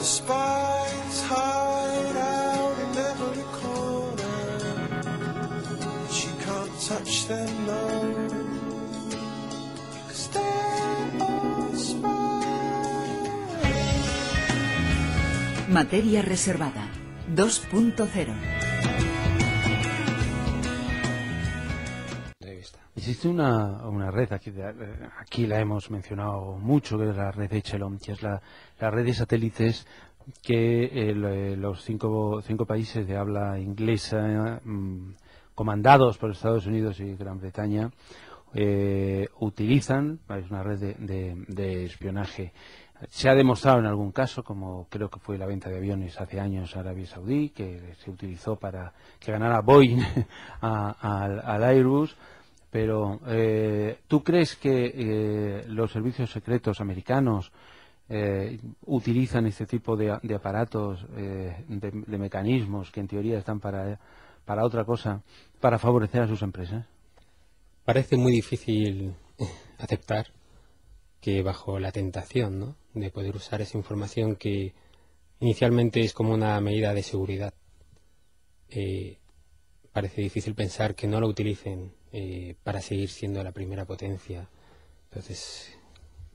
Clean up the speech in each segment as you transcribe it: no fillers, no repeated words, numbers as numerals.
spies hide out in every corner. She can't touch them, no. 'Cause they're all spies. Materia reservada 2.0. Existe una red, aquí la hemos mencionado mucho, que es la red Echelon, que es la red de satélites que los cinco países de habla inglesa, comandados por Estados Unidos y Gran Bretaña, utilizan. Es una red de espionaje. Se ha demostrado en algún caso, como creo que fue la venta de aviones hace años a Arabia Saudí, que se utilizó para que ganara Boeing al Airbus. Pero, ¿tú crees que los servicios secretos americanos utilizan este tipo de aparatos, de mecanismos que en teoría están para otra cosa, para favorecer a sus empresas? Parece muy difícil aceptar que bajo la tentación, ¿no?, de poder usar esa información que inicialmente es como una medida de seguridad, parece difícil pensar que no lo utilicen para seguir siendo la primera potencia. Entonces,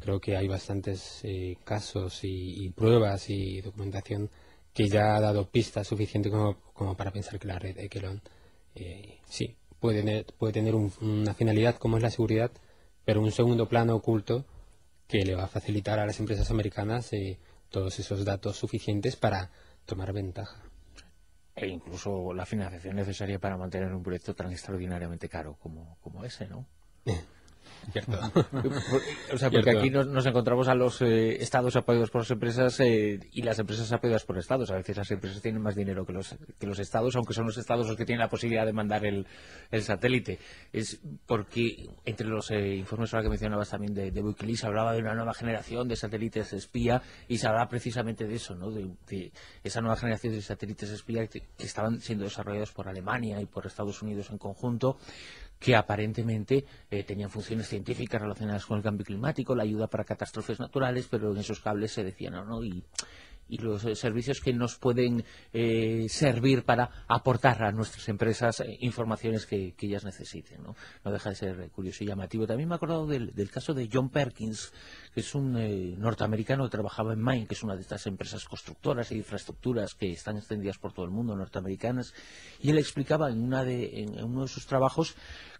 creo que hay bastantes casos y pruebas y documentación que ya ha dado pistas suficientes como para pensar que la red Echelon sí puede tener una finalidad como es la seguridad, pero un segundo plano oculto que le va a facilitar a las empresas americanas todos esos datos suficientes para tomar ventaja. E incluso la financiación necesaria para mantener un proyecto tan extraordinariamente caro como ese, ¿no? Cierto. O sea, porque aquí nos encontramos a los estados apoyados por las empresas y las empresas apoyadas por estados. A veces las empresas tienen más dinero que los estados, aunque son los estados los que tienen la posibilidad de mandar el satélite. Es porque entre los informes ahora que mencionabas también de Wikileaks hablaba de una nueva generación de satélites espía, y se hablaba precisamente de eso, ¿no? De esa nueva generación de satélites espía que estaban siendo desarrollados por Alemania y por Estados Unidos en conjunto, que aparentemente tenían funciones científicas relacionadas con el cambio climático, la ayuda para catástrofes naturales, pero en esos cables se decía no, y los servicios que nos pueden servir para aportar a nuestras empresas informaciones que ellas necesiten, ¿no? No deja de ser curioso y llamativo. También me he acordado del caso de John Perkins, que es un norteamericano que trabajaba en Maine, que es una de estas empresas constructoras e infraestructuras que están extendidas por todo el mundo, norteamericanas, y él explicaba en uno de sus trabajos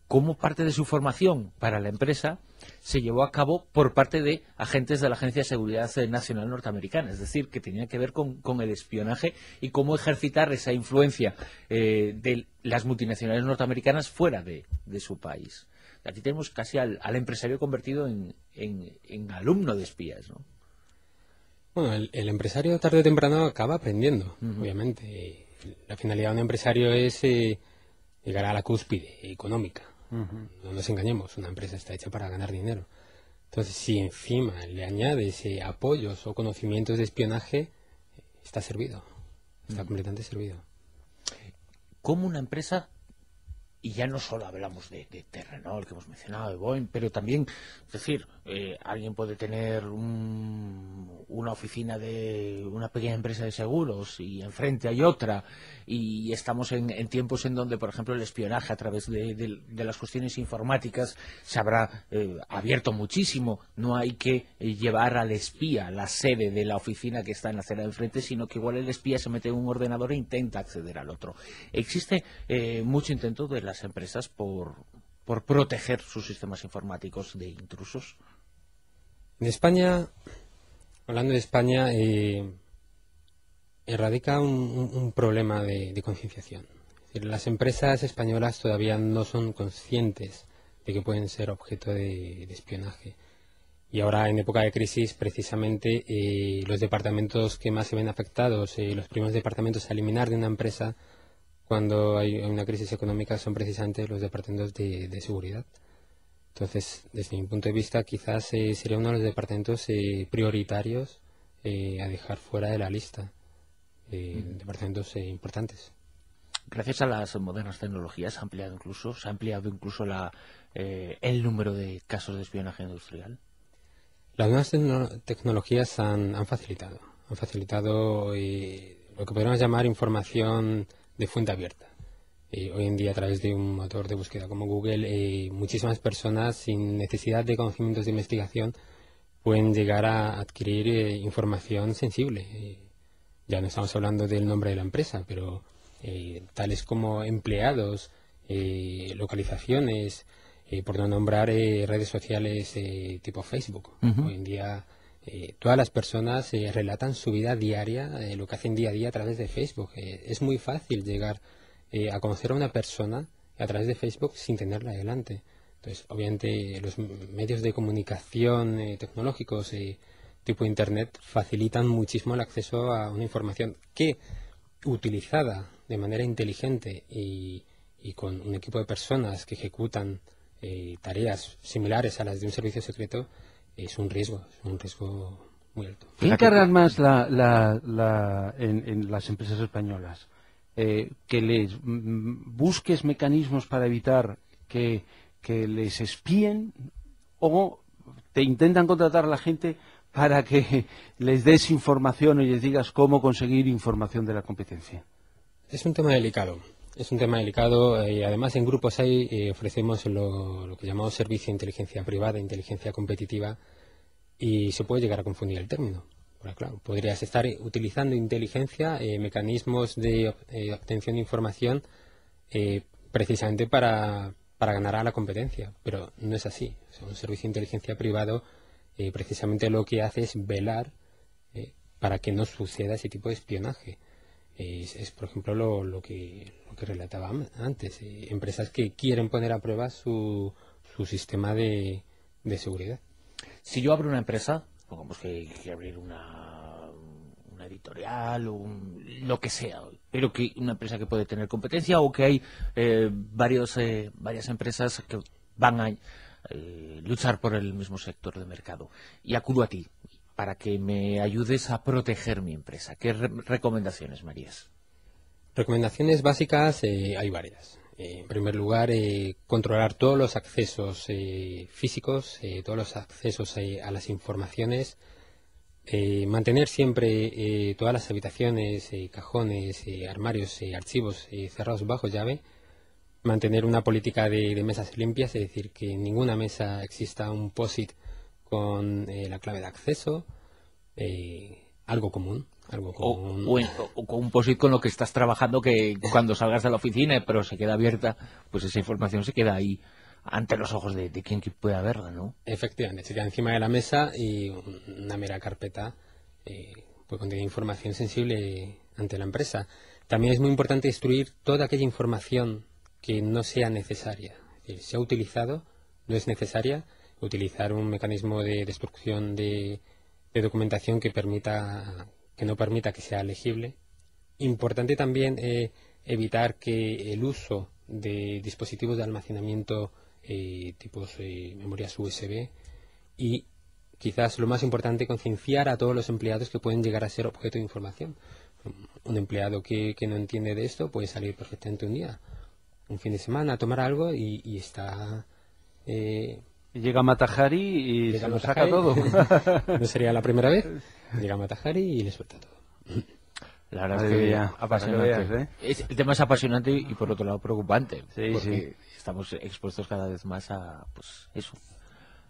cómo parte de su formación para la empresa se llevó a cabo por parte de agentes de la Agencia de Seguridad Nacional norteamericana, es decir, que tenía que ver con el espionaje y cómo ejercitar esa influencia de las multinacionales norteamericanas fuera de su país. Aquí tenemos casi al empresario convertido en alumno de espías, ¿no? Bueno, el empresario tarde o temprano acaba aprendiendo, obviamente. La finalidad de un empresario es llegar a la cúspide económica. No nos engañemos, una empresa está hecha para ganar dinero. Entonces, si encima le añades apoyos o conocimientos de espionaje, está servido, está completamente servido. ¿Cómo una empresa, y ya no solo hablamos de Renault, que hemos mencionado, de Boeing, pero también, es decir, alguien puede tener una oficina de una pequeña empresa de seguros y enfrente hay otra, y estamos en tiempos en donde, por ejemplo, el espionaje a través de las cuestiones informáticas se habrá abierto muchísimo. No hay que llevar al espía a la sede de la oficina que está en la acera de enfrente, sino que igual el espía se mete en un ordenador e intenta acceder al otro. Existe mucho intento de las empresas por proteger sus sistemas informáticos de intrusos. En España, hablando de España, radica un problema de concienciación. Es decir, las empresas españolas todavía no son conscientes de que pueden ser objeto de espionaje. Y ahora, en época de crisis, precisamente los departamentos que más se ven afectados, los primeros departamentos a eliminar de una empresa cuando hay una crisis económica son precisamente los departamentos de seguridad. Entonces, desde mi punto de vista, quizás sería uno de los departamentos prioritarios a dejar fuera de la lista, departamentos importantes. Gracias a las modernas tecnologías se ha ampliado incluso el número de casos de espionaje industrial. Las nuevas tecnologías han facilitado Han facilitado lo que podríamos llamar información de fuente abierta. Hoy en día, a través de un motor de búsqueda como Google, muchísimas personas sin necesidad de conocimientos de investigación pueden llegar a adquirir información sensible. Ya no estamos hablando del nombre de la empresa, pero tales como empleados, localizaciones, por no nombrar redes sociales tipo Facebook. Hoy en día todas las personas relatan su vida diaria, lo que hacen día a día a través de Facebook. Es muy fácil llegar a conocer a una persona a través de Facebook sin tenerla delante. Entonces, obviamente, los medios de comunicación tecnológicos tipo Internet facilitan muchísimo el acceso a una información que, utilizada de manera inteligente y con un equipo de personas que ejecutan tareas similares a las de un servicio secreto, es un riesgo muy alto. ¿Qué encargan más en las empresas españolas? Que les busques mecanismos para evitar que les espíen, o te intentan contratar a la gente para que les des información y les digas cómo conseguir información de la competencia. Es un tema delicado. Es un tema delicado. Además, en Grupos AI ofrecemos lo que llamamos servicio de inteligencia privada, inteligencia competitiva, y se puede llegar a confundir el término. Bueno, claro, podrías estar utilizando inteligencia, mecanismos de obtención de información precisamente para ganar a la competencia, pero no es así. O sea, un servicio de inteligencia privado precisamente lo que hace es velar para que no suceda ese tipo de espionaje. Es por ejemplo, lo que relataba antes, empresas que quieren poner a prueba su sistema de seguridad. Si yo abro una empresa, pongamos que abrir una editorial o lo que sea, pero que una empresa que puede tener competencia, o que hay varias empresas que van a luchar por el mismo sector de mercado, y acudo a ti para que me ayudes a proteger mi empresa. ¿Qué recomendaciones, Marías? Recomendaciones básicas hay varias. En primer lugar, controlar todos los accesos físicos, todos los accesos a las informaciones, mantener siempre todas las habitaciones, cajones, armarios, archivos cerrados bajo llave, mantener una política de mesas limpias, es decir, que en ninguna mesa exista un POSIT con la clave de acceso, algo común. O con un POSIT con lo que estás trabajando, que cuando salgas de la oficina, pero se queda abierta, pues esa información se queda ahí ante los ojos de quien pueda verla, ¿no? Efectivamente, se queda encima de la mesa y una mera carpeta puede contener información sensible ante la empresa. También es muy importante destruir toda aquella información que no sea necesaria. Es decir, se ha utilizado, no es necesaria, utilizar un mecanismo de destrucción de documentación que no permita que sea legible. Importante también evitar que el uso de dispositivos de almacenamiento tipos memorias USB, y quizás lo más importante, concienciar a todos los empleados que pueden llegar a ser objeto de información. Un empleado que no entiende de esto puede salir perfectamente un fin de semana a tomar algo y está... Llega Matajari y se lo saca todo. No sería la primera vez. Llega Matajari y le suelta todo. La verdad es que apasionante. El tema es apasionante y por otro lado preocupante, porque estamos expuestos cada vez más a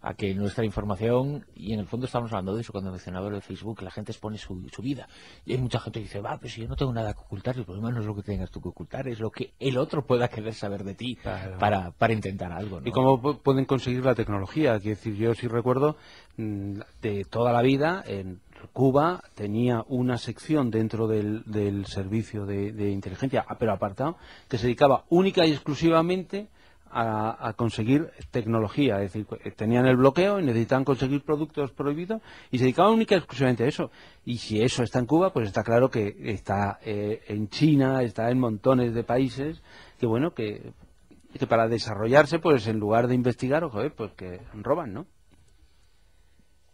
a que nuestra información, y en el fondo estamos hablando de eso cuando mencionaba lo de Facebook, que la gente expone su vida, y hay mucha gente que dice, pues si yo no tengo nada que ocultar, el problema no es lo que tengas tú que ocultar, es lo que el otro pueda querer saber de ti, claro, para intentar algo, ¿no? ¿Y cómo pueden conseguir la tecnología? Quiero decir, yo sí recuerdo de toda la vida, en Cuba tenía una sección dentro del servicio de inteligencia, pero apartado, que se dedicaba única y exclusivamente a conseguir tecnología. Es decir, tenían el bloqueo y necesitaban conseguir productos prohibidos y se dedicaban única y exclusivamente a eso. Y si eso está en Cuba, pues está claro que está en China, está en montones de países que para desarrollarse, pues en lugar de investigar, pues que roban, ¿no?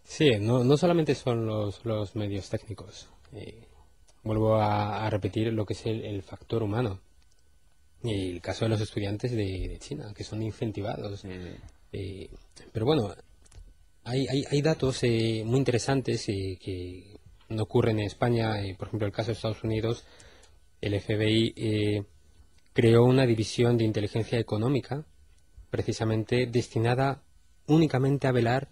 Sí, no solamente son los medios técnicos. Vuelvo a repetir lo que es el factor humano. Y el caso de los estudiantes de China, que son incentivados. Pero bueno, hay datos muy interesantes que no ocurre en España. Por ejemplo, el caso de Estados Unidos, el FBI creó una división de inteligencia económica precisamente destinada únicamente a velar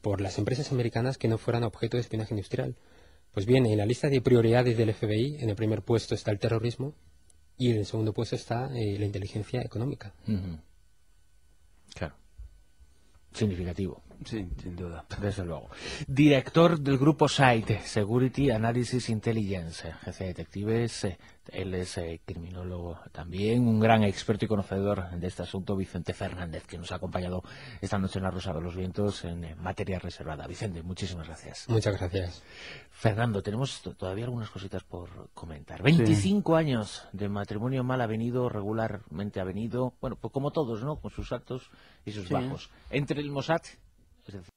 por las empresas americanas que no fueran objeto de espionaje industrial. Pues bien, en la lista de prioridades del FBI, en el primer puesto está el terrorismo y en el segundo puesto está la inteligencia económica. Claro. Significativo. Sí, sin duda. Desde luego. Director del grupo SITE, Security Analysis Intelligence, jefe de detectives. Él es criminólogo también, un gran experto y conocedor de este asunto, Vicente Fernández, que nos ha acompañado esta noche en La Rosa de los Vientos en materia reservada. Vicente, muchísimas gracias. Muchas gracias. Fernando, tenemos todavía algunas cositas por comentar. 25 años de matrimonio mal avenido, regularmente avenido, bueno, pues como todos, ¿no? Con sus altos y sus bajos. Entre el Mossad, es decir,